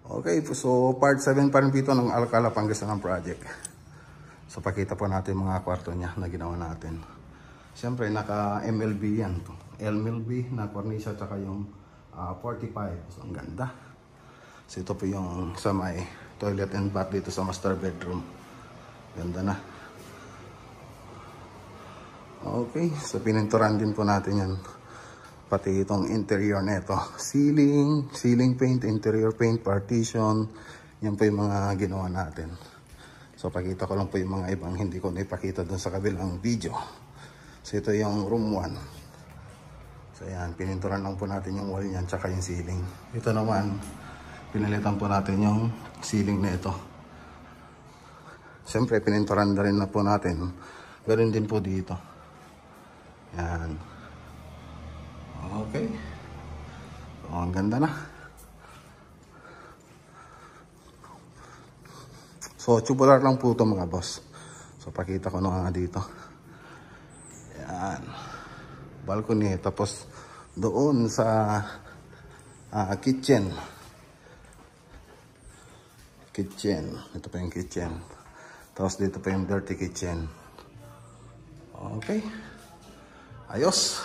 Okay, so part 7 pa rin dito ng Alcala Pangasinan project. So pakita po natin mga kwarto niya na ginawa natin. Siyempre naka MLB yan. MLB na cornice at saka yung 45. So ang ganda. So ito po yung sa may toilet and bath dito sa master bedroom. Ganda na. Okay, so pininturan din po natin yan. Pati itong interior nito. Ceiling paint, interior paint, partition. Yan po yung mga ginawa natin. So pakita ko lang po yung mga ibang hindi ko naipakita dun sa kabilang video. So ito yung room 1. So yan, pininturan lang po natin yung wall niyan tsaka yung ceiling. Ito naman, pinalitan po natin yung ceiling na ito. Siyempre pininturan na rin na po natin. Ganoon din po dito. Yan. Okay. So, ang ganda na. So, tubular lang po ito mga boss. So, pakita ko na nga dito. Yan. Balcony. Tapos, doon sa kitchen. Ito pa yung kitchen. Tapos, dito pa yung dirty kitchen. Okay. Ayos.